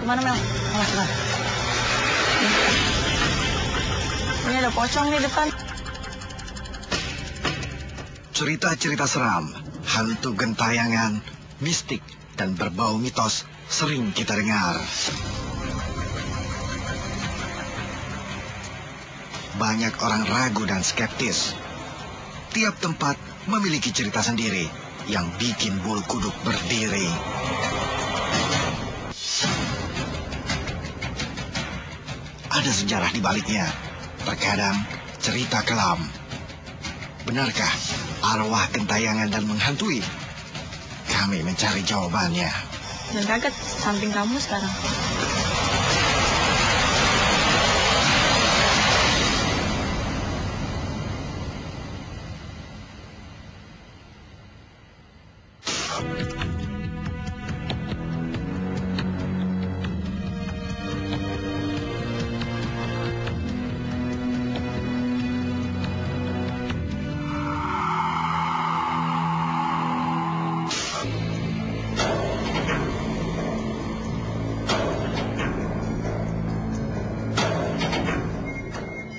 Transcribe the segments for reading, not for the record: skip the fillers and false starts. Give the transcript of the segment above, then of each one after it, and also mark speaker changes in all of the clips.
Speaker 1: Kemana, Mel? Awas, Mel. Ini ada pocong di depan.
Speaker 2: Cerita-cerita seram, hantu gentayangan, mistik, dan berbau mitos sering kita dengar. Banyak orang ragu dan skeptis. Tiap tempat memiliki cerita sendiri yang bikin bulu kuduk berdiri. Ada sejarah di baliknya. Terkadang cerita kelam. Benarkah arwah gentayangan dan menghantui? Kami mencari jawabannya.
Speaker 1: Dan kaget samping kamu sekarang.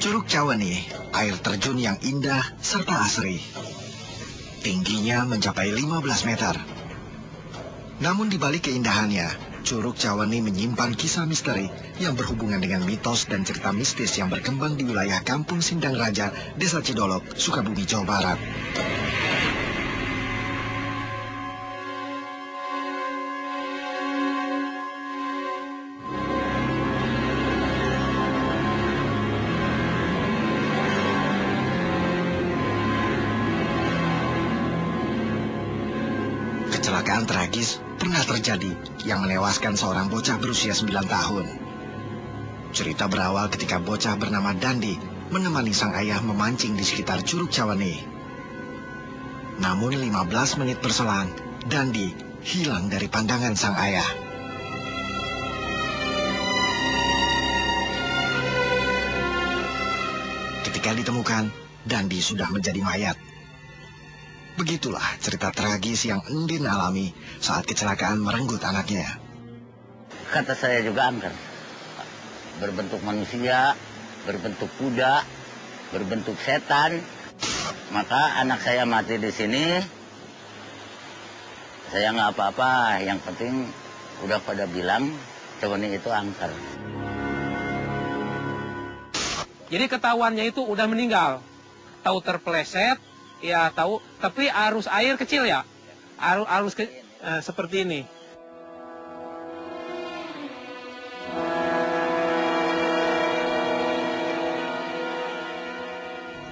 Speaker 2: Curug Cawani, air terjun yang indah serta asri. Tingginya mencapai 15 meter. Namun di balik keindahannya, Curug Cawani menyimpan kisah misteri yang berhubungan dengan mitos dan cerita mistis yang berkembang di wilayah Kampung Sindang Raja, Desa Cidolok, Sukabumi, Jawa Barat. Kecelakaan tragis pernah terjadi yang menewaskan seorang bocah berusia 9 tahun. Cerita berawal ketika bocah bernama Dandi menemani sang ayah memancing di sekitar Curug Cawani. Namun 15 menit berselang, Dandi hilang dari pandangan sang ayah. Ketika ditemukan, Dandi sudah menjadi mayat. Begitulah cerita tragis yang Endin alami saat kecelakaan merenggut anaknya.
Speaker 3: Kata saya juga angker. Berbentuk manusia, berbentuk kuda, berbentuk setan. Maka anak saya mati di sini. Saya nggak apa-apa. Yang penting udah pada bilang Cawani itu angker.
Speaker 4: Jadi ketahuannya itu udah meninggal. Tahu terpeleset. Ya tahu, tapi arus air kecil ya, seperti ini.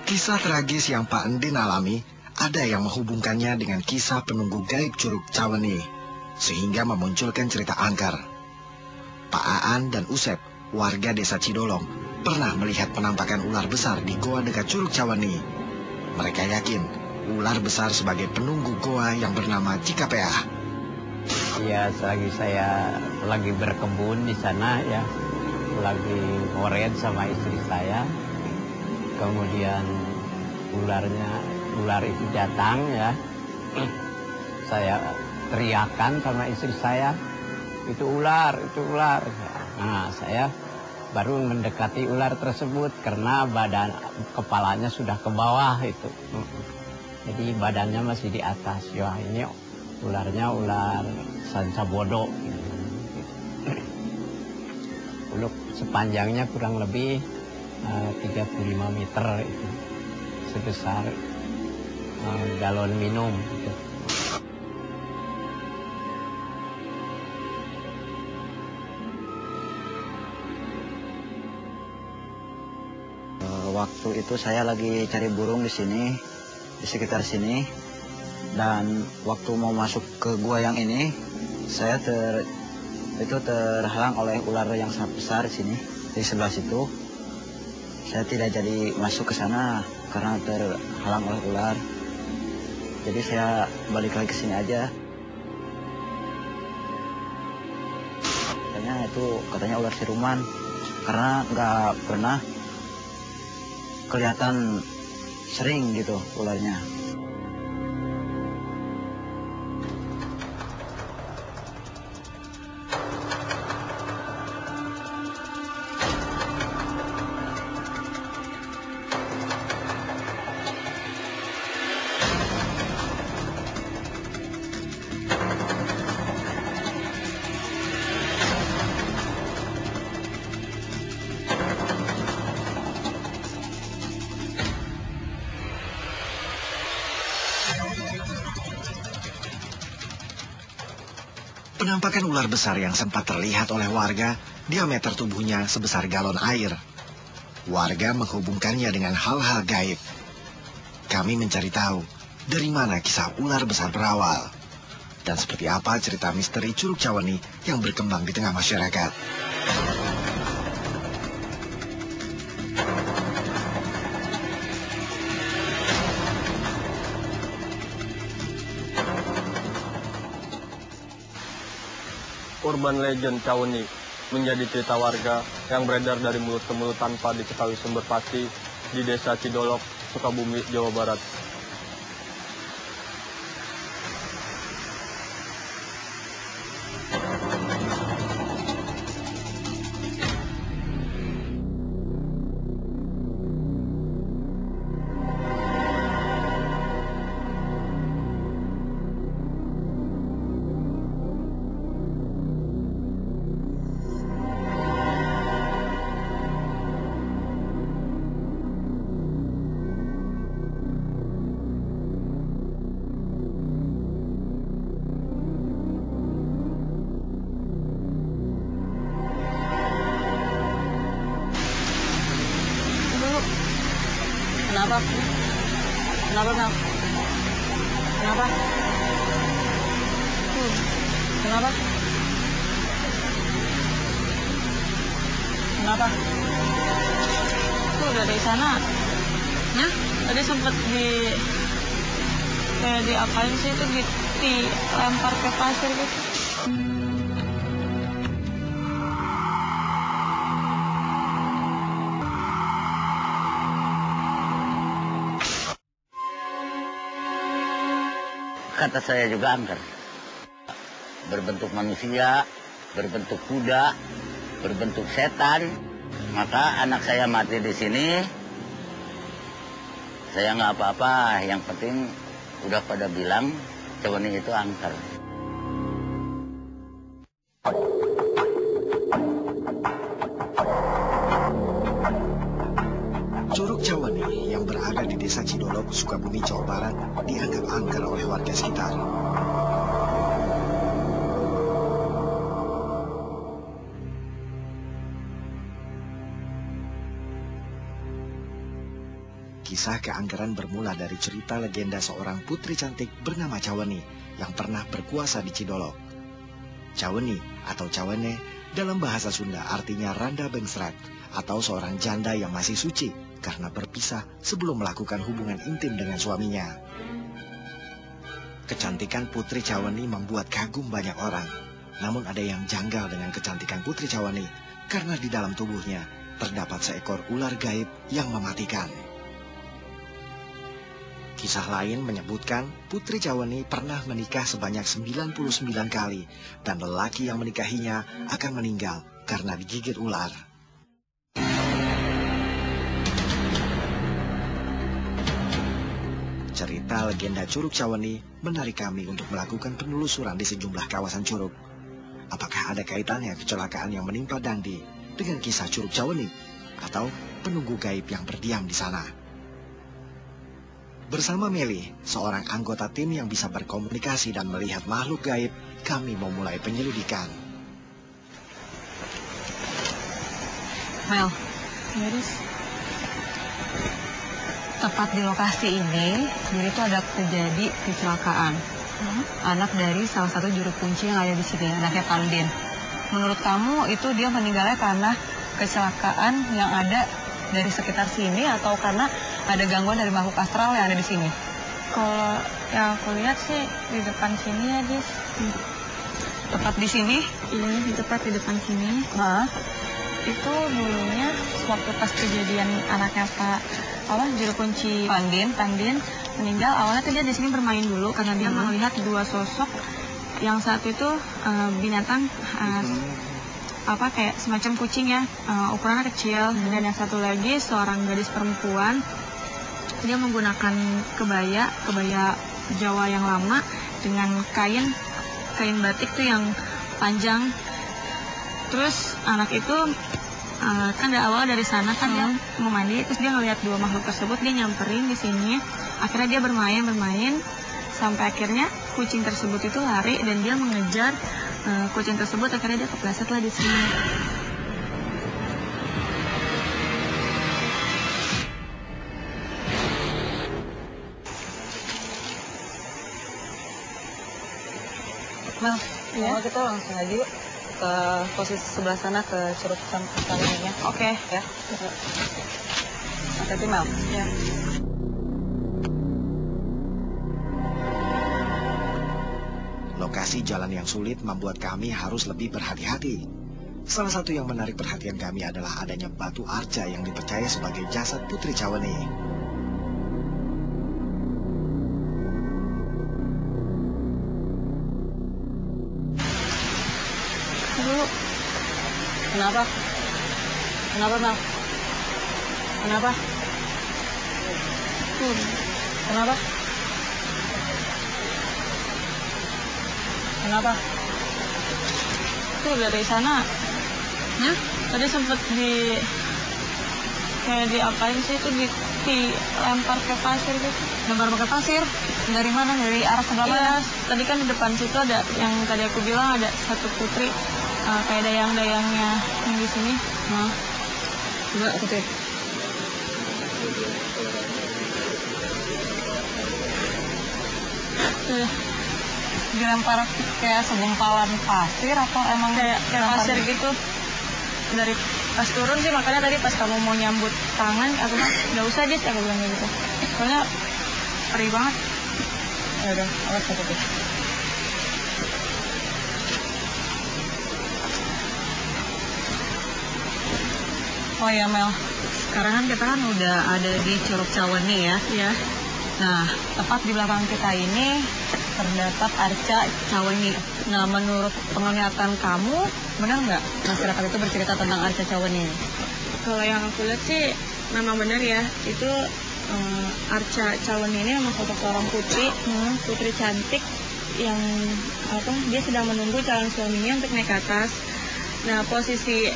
Speaker 2: Kisah tragis yang Pak Endin alami, ada yang menghubungkannya dengan kisah penunggu gaib Curug Cawani, sehingga memunculkan cerita angker. Pak Aan dan Usep, warga desa Cidolong, pernah melihat penampakan ular besar di goa dekat Curug Cawani. Mereka yakin ular besar sebagai penunggu goa yang bernama Cikapea.
Speaker 5: Ya, selagi saya lagi berkebun di sana ya, lagi ngoren sama istri saya. Kemudian ular itu datang ya. Saya teriakan sama istri saya, itu ular, itu ular. Nah, saya baru mendekati ular tersebut karena kepalanya sudah ke bawah itu. Jadi badannya masih di atas. Ya, ini ularnya ular sancabodo. Untuk sepanjangnya kurang lebih 35 meter itu. Sebesar galon minum gitu.
Speaker 3: Waktu itu saya lagi cari burung di sini, di sekitar sini, dan waktu mau masuk ke gua yang ini, saya terhalang oleh ular yang sangat besar di sini, di sebelah situ. Saya tidak jadi masuk ke sana karena terhalang oleh ular. Jadi saya balik lagi ke sini aja. Katanya ular siluman, karena nggak pernah kelihatan sering gitu ularnya.
Speaker 2: Penampakan ular besar yang sempat terlihat oleh warga, diameter tubuhnya sebesar galon air. Warga menghubungkannya dengan hal-hal gaib. Kami mencari tahu dari mana kisah ular besar berawal, dan seperti apa cerita misteri Curug Cawani yang berkembang di tengah masyarakat.
Speaker 6: Urban legend Cawani menjadi cerita warga yang beredar dari mulut ke mulut tanpa diketahui sumber pasti di Desa Cidolok, Sukabumi, Jawa Barat.
Speaker 1: Kenapa? Kenapa, Mel? Kenapa? Kenapa? Kenapa? Tuh udah dari sana. Nah, tadi sempet kayak diapain sih itu, dilempar ke pasir gitu.
Speaker 3: Kata saya juga angker. Berbentuk manusia, berbentuk kuda, berbentuk setan. Maka anak saya mati di sini. Saya nggak apa-apa. Yang penting udah pada bilang Cawani itu angker.
Speaker 2: Curug Cawani yang berada di Desa Cidolok, Sukabumi, Jawa Barat dianggap angker oleh warga sekitar. Kisah keangkeran bermula dari cerita legenda seorang putri cantik bernama Cawani yang pernah berkuasa di Cidolok. Cawani atau Cawane dalam bahasa Sunda artinya randa bengsrat atau seorang janda yang masih suci karena berpisah sebelum melakukan hubungan intim dengan suaminya. Kecantikan Putri Cawani membuat kagum banyak orang. Namun ada yang janggal dengan kecantikan Putri Cawani karena di dalam tubuhnya terdapat seekor ular gaib yang mematikan. Kisah lain menyebutkan Putri Cawani pernah menikah sebanyak 99 kali dan lelaki yang menikahinya akan meninggal karena digigit ular. Cerita legenda Curug Cawani menarik kami untuk melakukan penelusuran di sejumlah kawasan Curug. Apakah ada kaitannya kecelakaan yang menimpa Dangdi dengan kisah Curug Cawani atau penunggu gaib yang berdiam di sana? Bersama Meli, seorang anggota tim yang bisa berkomunikasi dan melihat makhluk gaib, kami memulai penyelidikan.
Speaker 1: Mel, tepat di lokasi ini, jadi itu ada terjadi kecelakaan. Anak dari salah satu juru kunci yang ada di sini, anaknya Pandin. Menurut kamu itu dia meninggalnya karena kecelakaan yang ada dari sekitar sini atau karena ada gangguan dari makhluk astral yang ada di sini?
Speaker 7: Kalau yang aku lihat sih di depan sini ya, Dis.
Speaker 1: Tepat di sini?
Speaker 7: Iya, tepat di depan sini. Itu dulunya waktu pas kejadian anaknya juru kunci Pandin meninggal, awalnya tuh dia di sini bermain dulu karena dia melihat dua sosok. Yang satu itu binatang kayak semacam kucing ya, ukurannya kecil, dan yang satu lagi seorang gadis perempuan. Dia menggunakan kebaya Jawa yang lama dengan kain batik tuh yang panjang. Terus anak itu kan awal dari sana kan dia mau mandi, terus dia ngeliat dua makhluk tersebut, dia nyamperin di sini. Akhirnya dia bermain sampai akhirnya kucing tersebut itu lari dan dia mengejar kucing tersebut akhirnya dia kepleset lah di sini.
Speaker 1: Mel,
Speaker 7: Ya.
Speaker 1: kita langsung aja yuk ke posisi sebelah sana ke Curug Caweninya.
Speaker 7: Oke.
Speaker 1: Ya. Hati-hati Mel.
Speaker 7: Ya.
Speaker 2: Lokasi jalan yang sulit membuat kami harus lebih berhati-hati. Salah satu yang menarik perhatian kami adalah adanya batu arca yang dipercaya sebagai jasad Putri Cawani.
Speaker 1: Dulu. Kenapa? Kenapa Mel? Kenapa? Kenapa? Kenapa?
Speaker 7: Tuh dari sana.
Speaker 1: Hah?
Speaker 7: Tadi sempet kayak diapain sih itu dilempar ke pasir gitu.
Speaker 1: Lempar pakai pasir? Dari mana? Dari arah sebelah mana?
Speaker 7: Iya, tadi kan di depan situ ada yang tadi aku bilang ada satu putri kayak dayang-dayangnya yang di sini.
Speaker 1: Nah, coba ikutin.
Speaker 7: Tuh,
Speaker 1: Dilempar kayak segumpalan pasir atau emang
Speaker 7: kayak pasir gitu. Dari pas turun sih makanya tadi pas kamu mau nyambut tangan aku bilang nggak usah Dis, aku bilang gitu. Soalnya perih banget.
Speaker 1: Ya udah, awas ikutin. Oh ya Mel, sekarang kan kita udah ada di Curug Cawani ya.
Speaker 7: Ya.
Speaker 1: Nah, tepat di belakang kita ini terdapat arca Cawani. Nah, menurut penglihatan kamu, benar nggak masyarakat itu bercerita tentang arca Cawani?
Speaker 7: Kalau yang aku lihat sih memang benar ya. Itu Arca Cawani ini memang sosok seorang putri cantik yang dia sedang menunggu calon suaminya untuk naik ke atas. Nah, posisi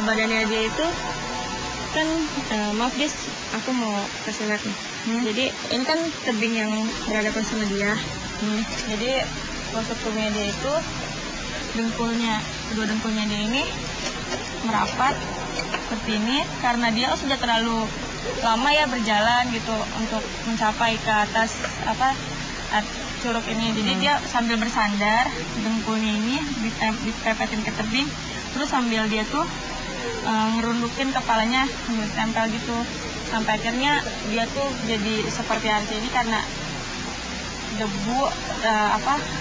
Speaker 7: badannya dia itu kan maaf Dis, aku mau kasih lihat nih. Jadi ini kan tebing yang berhadapan sama dia. Jadi postur tubuhnya dia itu kedua dengkulnya dia ini merapat seperti ini karena dia sudah terlalu lama ya berjalan gitu untuk mencapai ke atas curug ini. Jadi dia sambil bersandar, dengkulnya ini dipepetin ke tebing, terus sambil dia tuh ngerundukin kepalanya sambil tempel gitu, sampai akhirnya dia tuh jadi seperti arca ini karena debu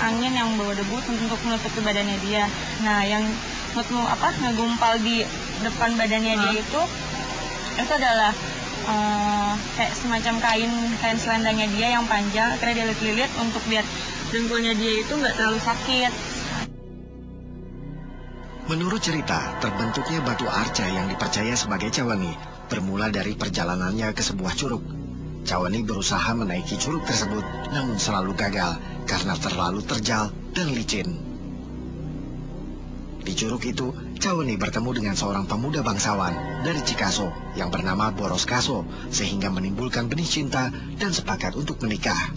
Speaker 7: angin yang bawa debu untuk menutupi badannya dia. Nah, yang ngegumpal di depan badannya dia itu adalah kayak semacam kain selendangnya dia yang panjang. Akhirnya dia lilit-lilit untuk biar dengkulnya dia itu nggak terlalu sakit.
Speaker 2: Menurut cerita, terbentuknya batu arca yang dipercaya sebagai Cawani bermula dari perjalanannya ke sebuah curug. Cawani berusaha menaiki curug tersebut, namun selalu gagal karena terlalu terjal dan licin. Di curug itu, Cawani bertemu dengan seorang pemuda bangsawan dari Cikaso yang bernama Boros Kaso, sehingga menimbulkan benih cinta dan sepakat untuk menikah.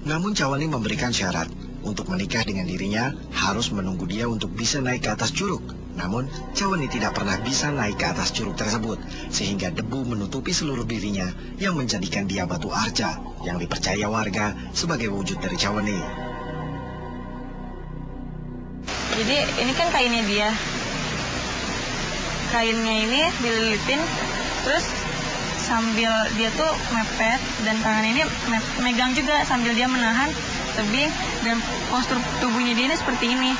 Speaker 2: Namun Cawani memberikan syarat, untuk menikah dengan dirinya harus menunggu dia untuk bisa naik ke atas curug. Namun, Cawani tidak pernah bisa naik ke atas curug tersebut, sehingga debu menutupi seluruh dirinya yang menjadikan dia batu arca yang dipercaya warga sebagai wujud dari Cawani.
Speaker 7: Jadi ini kan kainnya dia. Kainnya ini dililitin, terus sambil dia tuh mepet dan tangan ini megang juga sambil dia menahan tebing, dan postur tubuhnya dia ini seperti ini.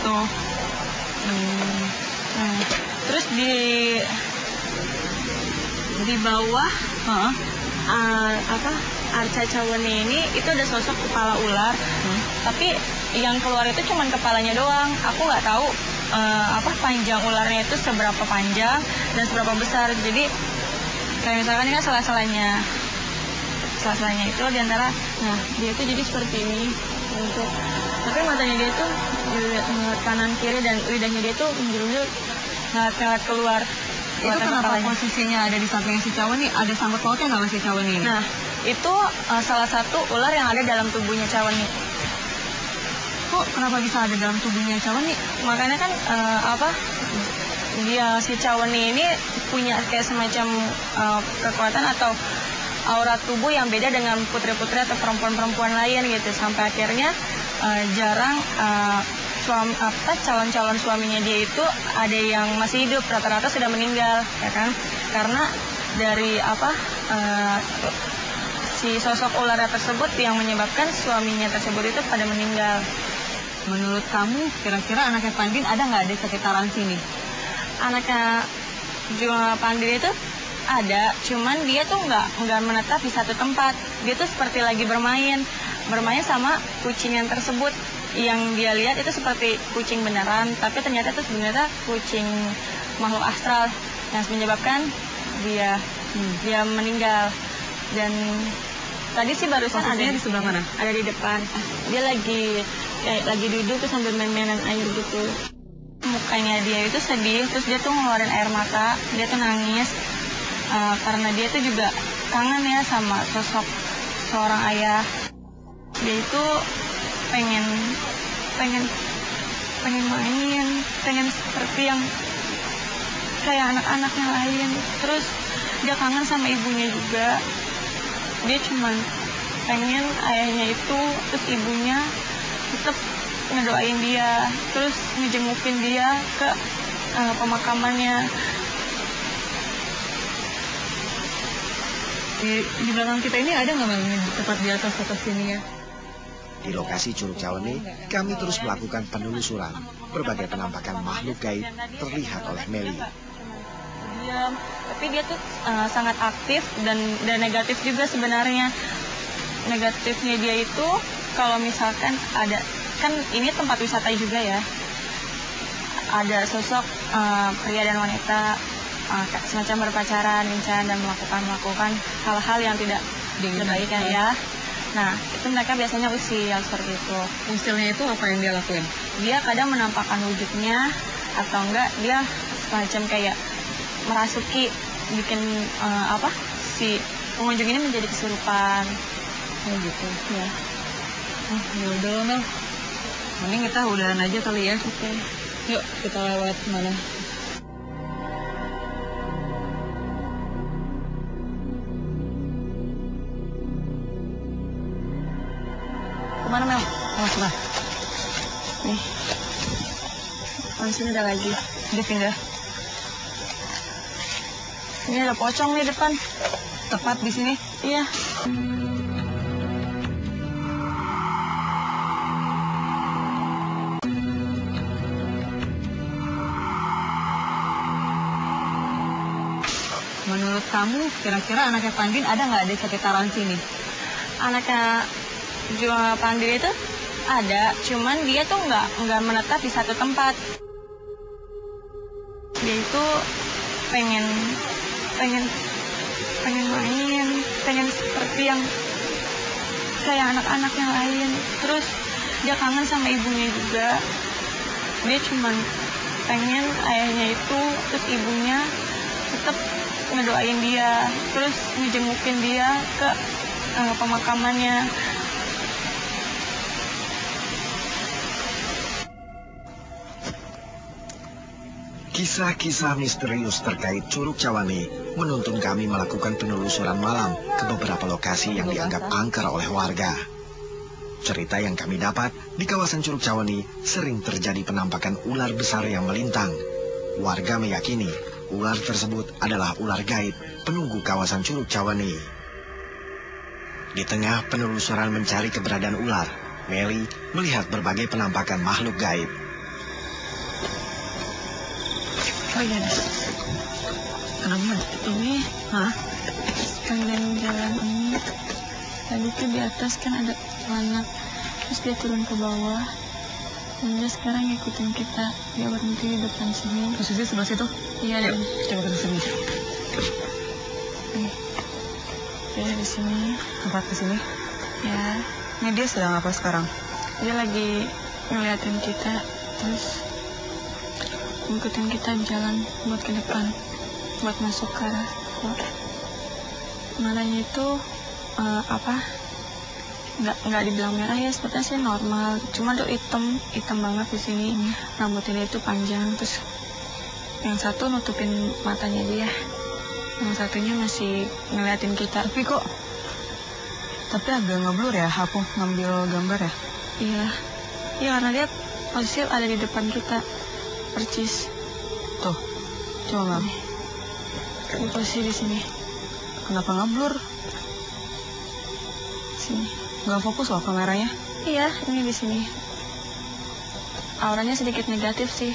Speaker 7: Tuh. Terus di bawah arca Cawani ini itu ada sosok kepala ular. Tapi yang keluar itu cuma kepalanya doang. Aku nggak tahu panjang ularnya itu seberapa panjang dan seberapa besar. Jadi kayak misalkan ini kan sela-selanya itu diantara, nah dia itu jadi seperti ini tapi matanya dia tuh kanan kiri dan lidahnya dia tuh menjulur nggak keluar.
Speaker 1: Itu kenapa posisinya ada di samping si Cawani? Ada sangkut pautnya nggak sama si Cawani ini?
Speaker 7: Nah, itu salah satu ular yang ada dalam tubuhnya Cawani.
Speaker 1: kok kenapa bisa ada dalam tubuhnya Cawani?
Speaker 7: Makanya kan dia si Cawani ini punya kayak semacam kekuatan atau aura tubuh yang beda dengan putri-putri atau perempuan-perempuan lain gitu, sampai akhirnya jarang calon-calon suaminya dia itu ada yang masih hidup, rata-rata sudah meninggal, ya kan? Karena dari si sosok ular tersebut yang menyebabkan suaminya tersebut itu pada meninggal.
Speaker 1: Menurut kamu, kira-kira anaknya Pandin ada nggak di sekitaran sini?
Speaker 7: Anaknya Pandin itu ada, cuman dia tuh nggak menetap di satu tempat. Dia tuh seperti lagi bermain sama kucing yang tersebut. Yang dia lihat itu seperti kucing beneran, tapi ternyata itu sebenarnya kucing makhluk astral yang menyebabkan dia meninggal. Dan tadi sih barusan ada
Speaker 1: di sebelah mana?
Speaker 7: Ada di depan. Dia lagi duduk tuh sambil main-mainan air gitu. Mukanya dia itu sedih, terus dia tuh ngeluarin air mata, dia tuh nangis karena dia tuh juga kangen ya sama sosok seorang ayah. Dia itu pengen main, pengen seperti yang kayak anak-anak yang lain. Terus dia kangen sama ibunya juga. Dia cuman pengen ayahnya itu, terus ibunya tetap ngedoain dia, terus ngejengukin dia ke pemakamannya.
Speaker 1: Di belakang kita ini ada nggak Mel, tepat di atas sini ya?
Speaker 2: Di lokasi Curug Cawani, kami terus melakukan penelusuran. Berbagai penampakan makhluk gaib terlihat oleh Meli.
Speaker 7: Diam, tapi dia tuh sangat aktif dan negatif juga sebenarnya. Negatifnya dia itu kalau misalkan ada, kan ini tempat wisata juga ya, ada sosok pria dan wanita semacam berpacaran, kencan dan melakukan hal-hal yang tidak diinginkan ya. Nah, itu mereka biasanya usil seperti itu.
Speaker 1: Usilnya itu apa yang dia lakuin?
Speaker 7: Dia kadang menampakkan wujudnya, atau enggak dia semacam kayak merasuki, bikin si pengunjung ini menjadi kesurupan.
Speaker 1: Oh gitu.
Speaker 7: Ya.
Speaker 1: Ya udah loh Mel, mending kita udahan aja kali ya.
Speaker 7: Oke.
Speaker 1: Yuk kita lewat mana?
Speaker 7: Kemana Mel?
Speaker 1: Oh sebelah.
Speaker 7: Nih. Langsung ada lagi.
Speaker 1: Dia pindah.
Speaker 7: Ini ada pocong nih depan.
Speaker 1: Tepat di sini.
Speaker 7: Iya.
Speaker 1: Menurut kamu, kira-kira anaknya Pandin ada nggak di sekitaran sini?
Speaker 7: Anaknya Pandin itu ada, cuman dia tuh nggak menetap di satu tempat. Dia itu pengen main, pengen seperti yang kayak anak-anak yang lain. Terus dia kangen sama ibunya juga. Dia cuman pengen ayahnya itu, terus ibunya tetap ngedoain dia, terus ngejengukin dia ke pemakamannya.
Speaker 2: Kisah-kisah misterius terkait Curug Cawani menuntun kami melakukan penelusuran malam ke beberapa lokasi yang dianggap angker oleh warga. Cerita yang kami dapat, di kawasan Curug Cawani sering terjadi penampakan ular besar yang melintang. Warga meyakini ular tersebut adalah ular gaib penunggu kawasan Curug Cawani. Di tengah penelusuran mencari keberadaan ular, Meli melihat berbagai penampakan makhluk gaib.
Speaker 7: Oh iya,
Speaker 1: Kenapa?
Speaker 7: ini sekalian jalan ini. Tadi tuh di atas kan ada anak, terus dia turun ke bawah. Dan dia sekarang ngikutin kita. Dia berhenti di depan sini.
Speaker 1: Posisi sebelah situ?
Speaker 7: Iya,
Speaker 1: Yuk, coba ke sini.
Speaker 7: Dia di sini.
Speaker 1: Tempat ke sini.
Speaker 7: Ya,
Speaker 1: Ini dia sedang apa sekarang?
Speaker 7: dia lagi ngeliatin kita, terus ngikutin kita jalan buat ke depan, buat masuk ke arah. Malahnya itu nggak dibilang merah ya, sepertinya sih normal, cuma tuh hitam banget di sini. Rambutnya itu panjang, terus yang satu nutupin matanya dia, yang satunya masih ngeliatin kita.
Speaker 1: Tapi agak ngeblur ya, aku ngambil gambar ya.
Speaker 7: Iya karena dia posisi ada di depan kita percis.
Speaker 1: Tuh, coba Mam.
Speaker 7: Di posisi di sini.
Speaker 1: Kenapa ngeblur?
Speaker 7: Sini.
Speaker 1: Nggak fokus loh kameranya.
Speaker 7: Iya, ini di sini. Auranya sedikit negatif sih.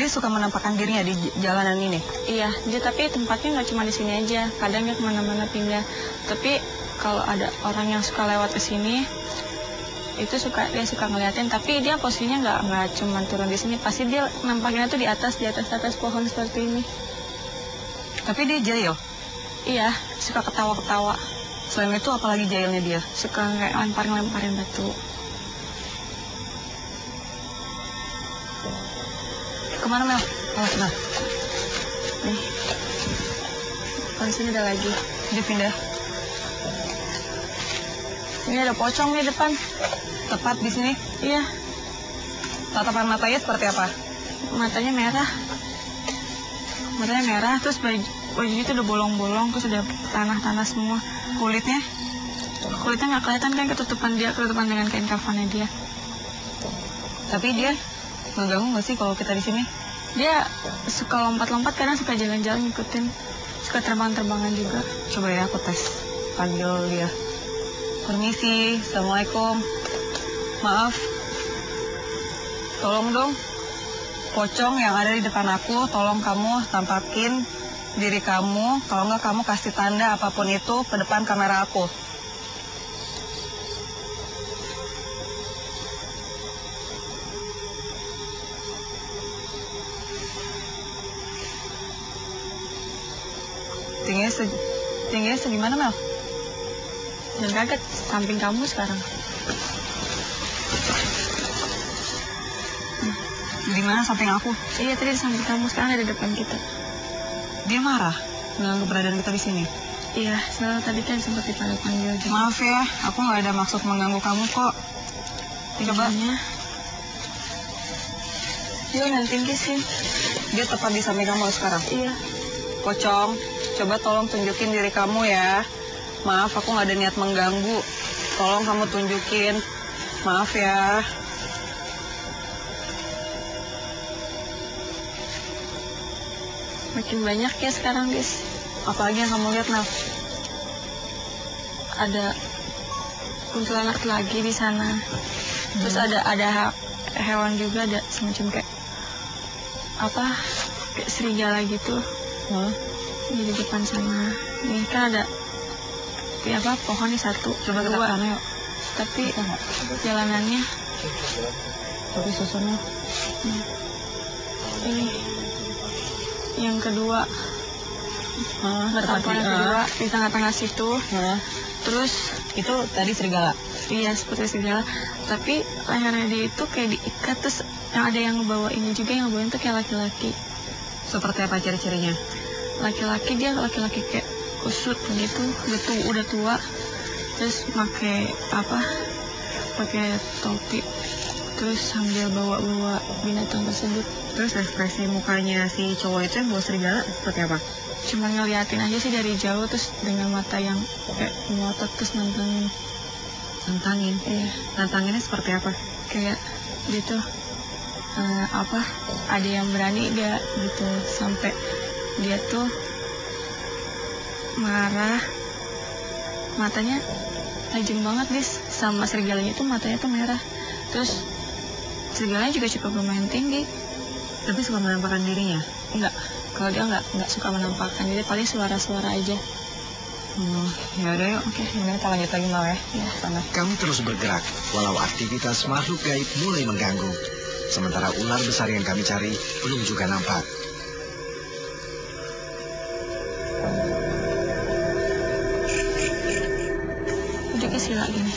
Speaker 1: Dia suka menampakkan dirinya di jalanan ini.
Speaker 7: Iya, tapi tempatnya nggak cuma di sini aja. Kadang dia kemana-mana pindah. Tapi kalau ada orang yang suka lewat ke sini, itu dia suka ngeliatin. Tapi dia posisinya nggak cuma turun di sini. Pasti dia nampaknya tuh di atas pohon seperti ini.
Speaker 1: Tapi dia jahil.
Speaker 7: Iya, suka ketawa-ketawa.
Speaker 1: Selain itu apalagi jahilnya dia?
Speaker 7: Suka kayak lemparin batu.
Speaker 1: Kemana Mel? Oh, nah.
Speaker 7: Nih. Oh, di sini ada lagi.
Speaker 1: Dia pindah.
Speaker 7: Ini ada pocong di depan.
Speaker 1: Tepat di sini?
Speaker 7: Iya.
Speaker 1: Tatapan matanya seperti apa?
Speaker 7: Matanya merah. Terus baju itu udah bolong-bolong, terus ada tanah-tanah semua. Kulitnya nggak kelihatan kan, ketutupan dengan kain kafannya dia.
Speaker 1: Tapi dia ngeganggu nggak sih kalau kita di sini?
Speaker 7: Dia suka lompat-lompat, kadang suka jalan-jalan ngikutin, suka terbang-terbangan juga.
Speaker 1: Coba ya aku tes, panggil dia. Permisi, assalamualaikum. Maaf, tolong dong, pocong yang ada di depan aku, tolong kamu tampakin diri kamu. Kalau nggak kamu kasih tanda apapun itu ke depan kamera aku. Tingginya segimana Mel?
Speaker 7: Dan kaget, samping kamu sekarang.
Speaker 1: Di mana samping aku?
Speaker 7: Iya, tadi di samping kamu, sekarang ada di depan kita.
Speaker 1: Dia marah dengan keberadaan kita di sini.
Speaker 7: Iya, selalu tadi kan sempat dipanggil juga.
Speaker 1: Maaf ya, aku nggak ada maksud mengganggu kamu kok. Coba.
Speaker 7: Dia udah tinggi sih.
Speaker 1: Dia tepat di samping kamu sekarang.
Speaker 7: Iya.
Speaker 1: Pocong, coba tolong tunjukin diri kamu ya. Maaf, aku nggak ada niat mengganggu. Tolong kamu tunjukin. Maaf ya.
Speaker 7: Makin banyak ya sekarang, guys.
Speaker 1: Apalagi yang kamu lihat, Naf?
Speaker 7: Ada kuntilanak lagi di sana. Terus ada hewan juga, ada semacam kayak serigala gitu. Di depan sana. Ini kan ada pohon nih satu.
Speaker 1: Coba kita ke sana yuk.
Speaker 7: Tapi jalanannya.
Speaker 1: Tapi susunnya.
Speaker 7: Ini yang kedua. Perempuan yang kedua di tengah-tengah situ. Terus
Speaker 1: itu tadi serigala.
Speaker 7: Iya, seperti serigala. Tapi lehernya dia itu kayak diikat, terus yang ada yang ngebawa ini juga, yang ngebawain tuh kayak laki-laki.
Speaker 1: Seperti apa ciri-cirinya?
Speaker 7: Laki-laki kayak kusut gitu, udah tua, terus pakai topi, terus sambil bawa binatang tersebut.
Speaker 1: Terus ekspresi mukanya si cowok itu yang bawa serigala seperti apa?
Speaker 7: Cuma ngeliatin aja sih dari jauh, terus dengan mata yang kayak melotot, terus nantangin. Iya.
Speaker 1: Nantanginnya seperti apa?
Speaker 7: Kayak gitu, ada yang berani gak gitu, sampai dia tuh marah, matanya tajam banget guys, sama serigalanya tuh matanya tuh merah. Terus serigalanya juga cukup lumayan tinggi.
Speaker 1: Tapi suka menampakkan dirinya?
Speaker 7: Enggak, kalau dia enggak suka menampakkan diri, paling suara-suara aja.
Speaker 1: Ya udah yuk, oke, ini kita lanjut lagi Mal ya.
Speaker 7: Sana.
Speaker 2: Kami terus bergerak, walau aktivitas makhluk gaib mulai mengganggu. Sementara ular besar yang kami cari belum juga nampak.
Speaker 7: Duduknya sila gini.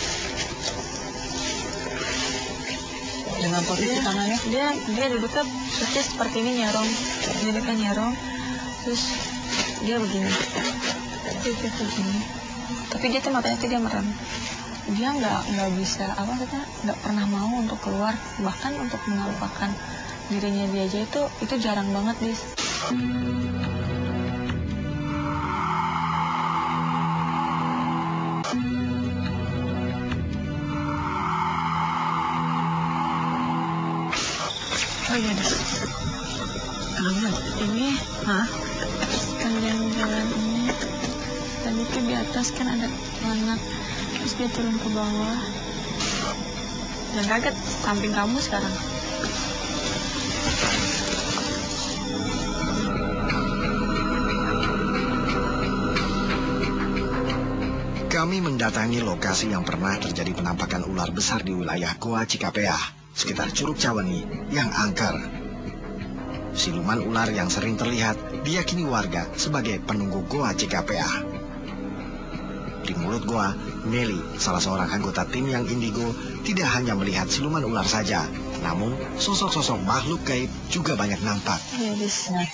Speaker 1: Dengan posisi tangannya?
Speaker 7: Dia duduknya persis seperti ini, nyarong. Jadi kan nyarong, terus dia begini. Dia begini. Tapi dia tuh matanya tuh dia merem. dia nggak bisa nggak pernah mau untuk keluar, bahkan untuk menampakkan dirinya dia aja itu jarang banget, Dis. Oh iya, Dis. Ini sepanjang jalan ini tadi tuh di atas kan ada anak, terus dia turun ke bawah dan kaget samping kamu sekarang.
Speaker 2: Kami mendatangi lokasi yang pernah terjadi penampakan ular besar di wilayah Goa Cikapeah, sekitar Curug Caweni yang angker. Siluman ular yang sering terlihat diyakini warga sebagai penunggu Goa Cikapeah. Di mulut goa, Nelly, salah seorang anggota tim yang indigo, tidak hanya melihat siluman ular saja, namun sosok-sosok makhluk gaib juga banyak nampak.
Speaker 1: Iya, Dis. Nah,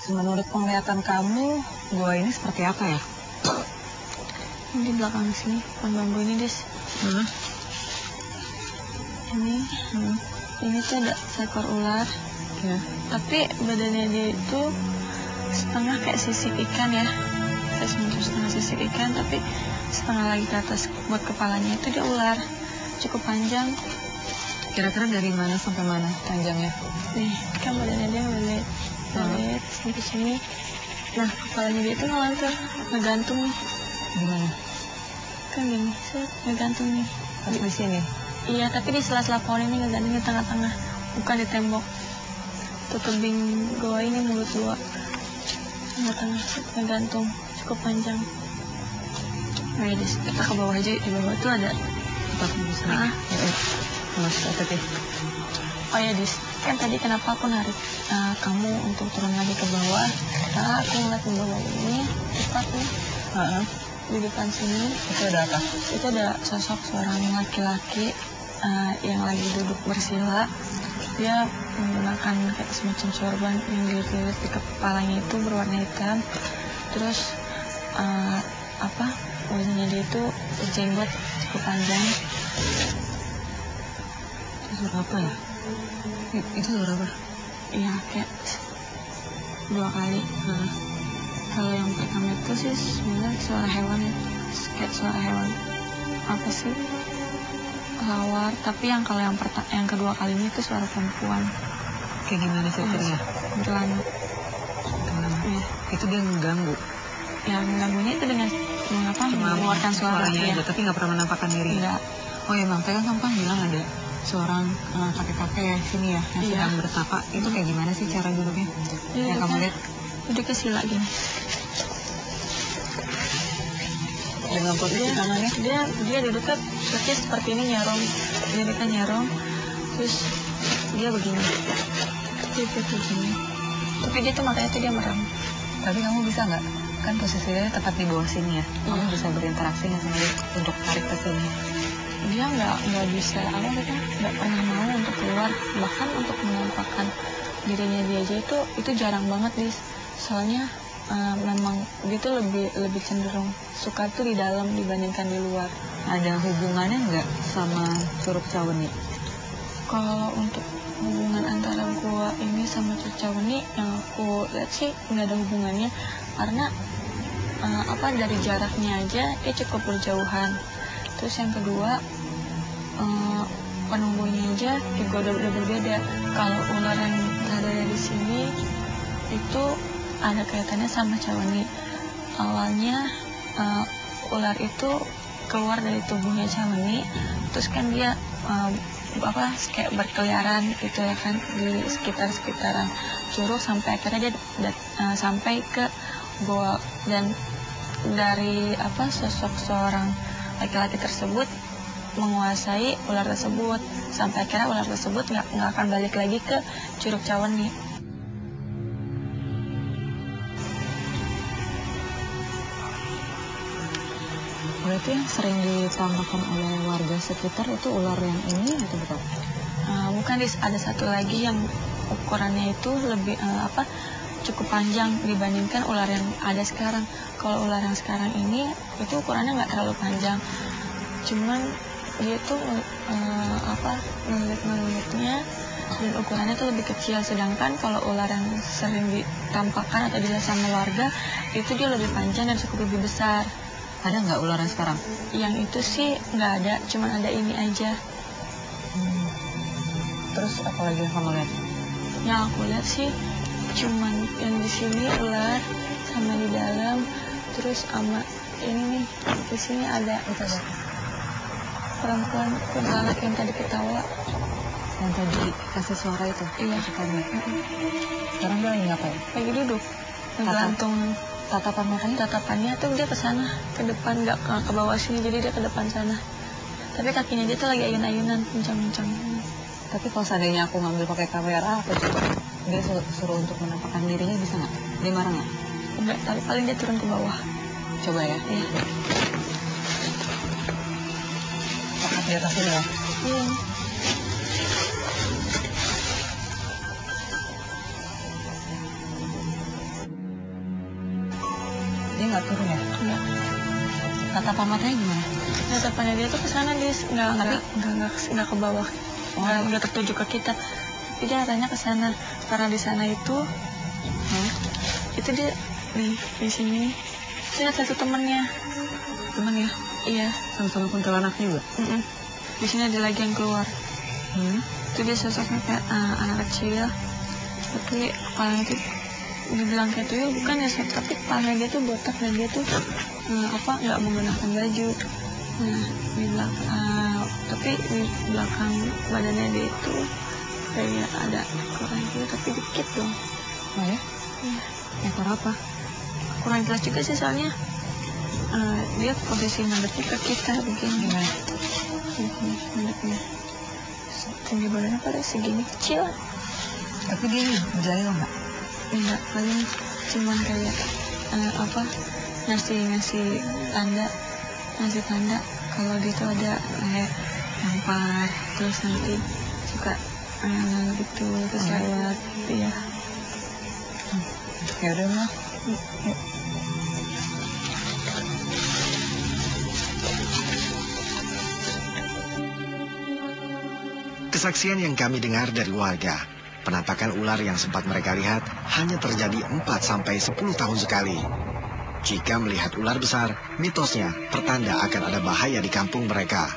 Speaker 1: menurut penglihatan kamu, goa ini seperti apa ya?
Speaker 7: Di belakang sini, pohon bambu ini, Dis. Ini tuh ada seekor ular.
Speaker 1: Ya.
Speaker 7: Tapi badannya dia itu setengah kayak sisik ikan ya. Kayak setengah sisik ikan, tapi setengah lagi ke atas. Buat kepalanya itu dia ular. Cukup panjang.
Speaker 1: Kira-kira dari mana sampai mana panjangnya?
Speaker 7: Nih, kan badannya dia melihat sampai sini. Nah, kepalanya dia itu ngelantur, ngegantung nih.
Speaker 1: Gimana?
Speaker 7: Kan gini, ngegantung nih.
Speaker 1: Di sini?
Speaker 7: Iya, tapi di sela-sela pohon ini ngegantung di tengah-tengah. Bukan di tembok. Tuh tebing goa ini mulut goa. Tengah-tengah ngegantung. Cukup panjang. Nah, Dis, kita ke bawah aja. Di bawah tuh ada
Speaker 1: Tempat tembus naik.
Speaker 7: Oh ya, Dis, kan tadi kenapa aku narik kamu untuk turun lagi ke bawah? Nah, aku ngeliat di bawah ini tepat nih. Di depan sini
Speaker 1: Itu ada apa?
Speaker 7: itu ada sosok seorang laki-laki yang lagi duduk bersila. Dia menggunakan kayak semacam sorban yang dililit di kepalanya itu berwarna hitam. Terus wajahnya dia itu berjenggot cukup panjang.
Speaker 1: Itu suara apa ya? Itu suara apa?
Speaker 7: Iya, kayak 2 kali. Kalau yang pertama itu sih sebenarnya suara hewan ya. Kayak suara hewan apa sih? Lawar. Tapi kalau yang kedua kalinya itu suara perempuan.
Speaker 1: Kayak gimana ceritanya?
Speaker 7: Berlana. Iya.
Speaker 1: Itu dia mengganggu.
Speaker 7: Yang mengganggunya itu dengan mengeluarkan
Speaker 1: suaranya
Speaker 7: suara
Speaker 1: aja, tapi nggak pernah menampakkan diri.
Speaker 7: Enggak.
Speaker 1: Oh ya, Bang, tadi kan kamu bilang ada seorang kakek-kakek sini ya yang sedang bertapa. Itu kayak gimana sih cara duduknya? Yang kamu lihat?
Speaker 7: Duduknya sila gini.
Speaker 1: Dengan posisi tangannya?
Speaker 7: Dia duduknya seperti ini, nyarong. Dia duduknya nyarong. Terus dia begini. Dia begini. Tapi dia tuh matanya tuh dia merem.
Speaker 1: Tapi kamu bisa nggak? Kan posisinya tepat di bawah sini ya. Kamu bisa berinteraksi nggak sama dia untuk tarik ke sini?
Speaker 7: Dia nggak bisa nggak pernah mau untuk keluar, bahkan untuk menampakkan dirinya dia aja itu jarang banget, Dis. Soalnya memang dia tuh lebih cenderung suka tuh di dalam dibandingkan di luar.
Speaker 1: Ada hubungannya nggak sama Curug Caweni?
Speaker 7: Kalau untuk hubungan antara gua ini sama Curug Caweni yang aku lihat sih nggak ada hubungannya, karena dari jaraknya aja dia cukup berjauhan. Terus yang kedua, penunggunya aja juga udah berbeda. Kalau ular yang ada di sini itu ada kaitannya sama Caweni. Awalnya ular itu keluar dari tubuhnya Caweni, terus kan dia kayak berkeliaran gitu ya kan di sekitaran curug sampai akhirnya dia sampai ke goa. Dan dari sosok seorang laki-laki tersebut menguasai ular tersebut sampai akhirnya ular tersebut nggak akan balik lagi ke Curug Caweni.
Speaker 1: Berarti yang sering ditampakkan oleh warga sekitar itu ular yang ini atau bukan?
Speaker 7: Bukan, ada satu lagi yang ukurannya itu lebih cukup panjang dibandingkan ular yang ada sekarang. Kalau ular yang sekarang ini itu ukurannya nggak terlalu panjang, cuman dia tuh menurutnya dan ukurannya tuh lebih kecil. Sedangkan kalau ular yang sering ditampakkan atau dilihat sama warga itu dia lebih panjang dan cukup lebih besar.
Speaker 1: Ada nggak ular yang sekarang?
Speaker 7: Yang itu sih nggak ada, cuman ada ini aja.
Speaker 1: Terus apa lagi yang kamu lihat?
Speaker 7: Yang aku lihat sih cuman yang di sini ular sama di dalam, terus sama ini nih di sini ada perempuan kuntilanak yang tadi ketawa.
Speaker 1: Yang tadi kasih suara itu?
Speaker 7: Iya.
Speaker 1: Sekarang dia lagi ngapain?
Speaker 7: Lagi duduk, ngegantung. Tatapannya tuh dia ke sana, ke depan, nggak ke bawah sini, jadi dia ke depan sana. Tapi kakinya dia tuh lagi ayun-ayunan, kencang-kencang.
Speaker 1: Tapi kalau seandainya aku ngambil pakai kamera, apa coba? Dia suruh untuk menampakkan dirinya, bisa nggak? Dia marah nggak?
Speaker 7: Enggak, tapi paling dia turun ke bawah.
Speaker 1: Coba ya.
Speaker 7: Iya.
Speaker 1: Angkat di atas ini ya?
Speaker 7: Iya.
Speaker 1: Dia nggak turun ya?
Speaker 7: Enggak.
Speaker 1: Tatapan matanya gimana?
Speaker 7: Tatapannya dia tuh ke sana, dia nggak ke bawah. Nggak tertuju ke kita. Tapi dia arahnya ke sana. Karena di sana itu dia nih di sini. Saya lihat satu temannya.
Speaker 1: Temannya?
Speaker 7: Iya.
Speaker 1: Sama-sama kuntilanak juga?
Speaker 7: Di sini ada lagi yang keluar. Itu dia sosoknya kayak anak kecil. Tapi kepalanya itu dibilang kayak tuyul bukan ya, tapi kepalanya dia tuh botak dan dia tuh nggak menggunakan baju. Di belakang, tapi di belakang badannya dia itu kayak ada kurang gitu, tapi dikit dong.
Speaker 1: Oh ya?
Speaker 7: Iya.
Speaker 1: Ekor apa?
Speaker 7: Kurang jelas juga sih soalnya dia posisi ngadepnya ke kita begini.
Speaker 1: Gimana?
Speaker 7: Begini ngadepnya. Tinggi badannya pada segini kecil.
Speaker 1: Tapi dia jahil nggak?
Speaker 7: Enggak, paling cuman kayak ngasih tanda kalau dia tuh ada kayak nampar, terus nanti suka gitu terus lewat gitu ya.
Speaker 1: Ya udah mah. Yuk.
Speaker 2: Kesaksian yang kami dengar dari warga, penampakan ular yang sempat mereka lihat hanya terjadi 4-10 tahun sekali. Jika melihat ular besar, mitosnya pertanda akan ada bahaya di kampung mereka.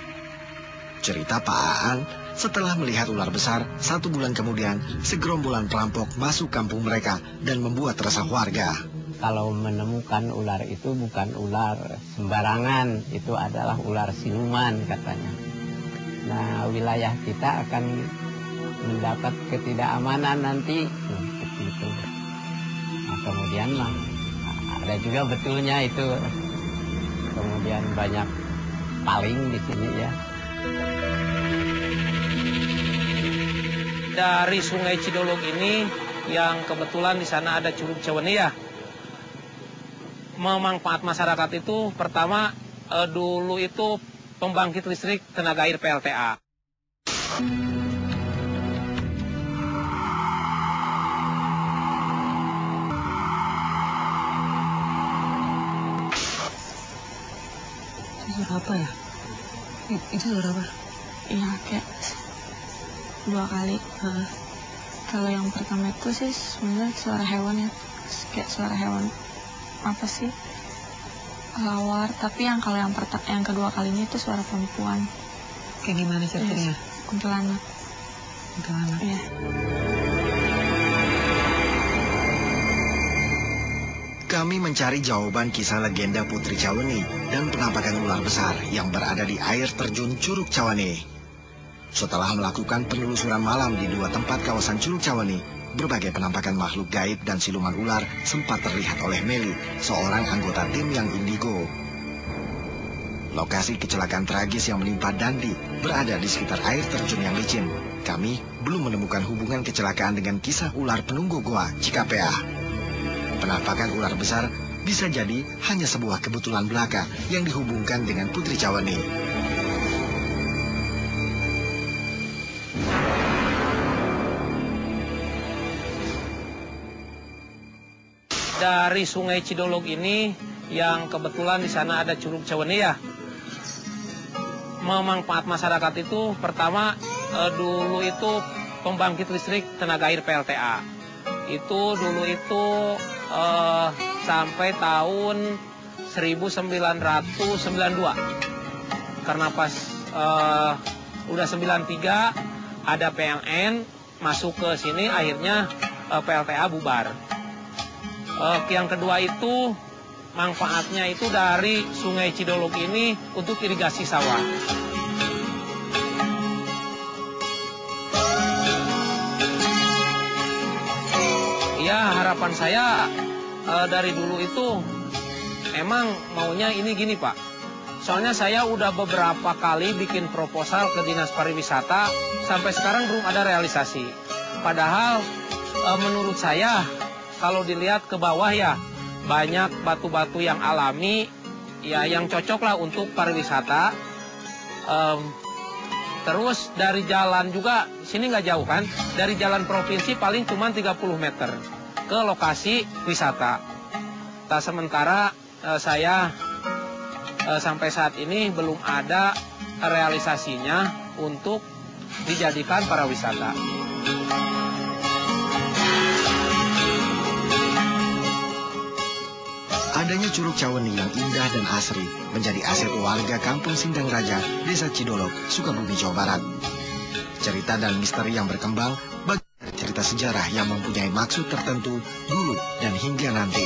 Speaker 2: Cerita Pak Aan, setelah melihat ular besar, 1 bulan kemudian, segerombolan perampok masuk kampung mereka dan membuat resah warga.
Speaker 5: Kalau menemukan ular itu bukan ular sembarangan, itu adalah ular siluman katanya. Nah, wilayah kita akan mendapat ketidakamanan nanti. Seperti itu. Nah, kemudian ada juga betulnya itu. Kemudian banyak paling di sini ya.
Speaker 4: Dari Sungai Cidolog ini yang kebetulan di sana ada Curug Caweni ya. Memanfaat masyarakat itu pertama dulu itu pembangkit listrik tenaga air PLTA.
Speaker 1: Suara apa ya? Itu suara apa?
Speaker 7: Iya, kayak 2 kali. Kalau yang pertama itu sih sebenarnya suara hewan ya, kayak suara hewan apa sih? Lawar. Tapi yang kalau yang kedua kalinya itu suara perempuan.
Speaker 1: Kayak gimana ceritanya?
Speaker 7: Kuntilanak.
Speaker 1: Kuntilanak.
Speaker 7: Iya.
Speaker 2: Kami mencari jawaban kisah legenda Putri Caweni dan penampakan ular besar yang berada di air terjun Curug Caweni. Setelah melakukan penelusuran malam di 2 tempat kawasan Curug Caweni, berbagai penampakan makhluk gaib dan siluman ular sempat terlihat oleh Meli, seorang anggota tim yang indigo. Lokasi kecelakaan tragis yang menimpa Dandi berada di sekitar air terjun yang licin. Kami belum menemukan hubungan kecelakaan dengan kisah ular penunggu goa Cikapea. Penampakan ular besar bisa jadi hanya sebuah kebetulan belaka yang dihubungkan dengan Putri Caweni.
Speaker 4: Dari Sungai Cidolog ini yang kebetulan di sana ada Curug Caweni ya. manfaat masyarakat itu pertama dulu itu pembangkit listrik tenaga air PLTA. Itu dulu itu sampai tahun 1992. Karena pas udah 93 ada PLN masuk ke sini, akhirnya PLTA bubar. Yang kedua itu manfaatnya itu dari Sungai Cidolog ini untuk irigasi sawah. Ya, harapan saya dari dulu itu emang maunya ini gini, Pak. Soalnya saya udah beberapa kali bikin proposal ke Dinas Pariwisata, sampai sekarang belum ada realisasi. Padahal menurut saya kalau dilihat ke bawah ya banyak batu-batu yang alami, ya yang cocok lah untuk pariwisata. Terus dari jalan juga, sini nggak jauh kan, dari jalan provinsi paling cuma 30 meter ke lokasi wisata. Sementara saya sampai saat ini belum ada realisasinya untuk dijadikan pariwisata.
Speaker 2: Adanya Curug Caweni yang indah dan asri menjadi aset warga Kampung Sindang Raja, Desa Cidolog, Sukabumi, Jawa Barat. Cerita dan misteri yang berkembang bagian dari cerita sejarah yang mempunyai maksud tertentu dulu dan hingga nanti.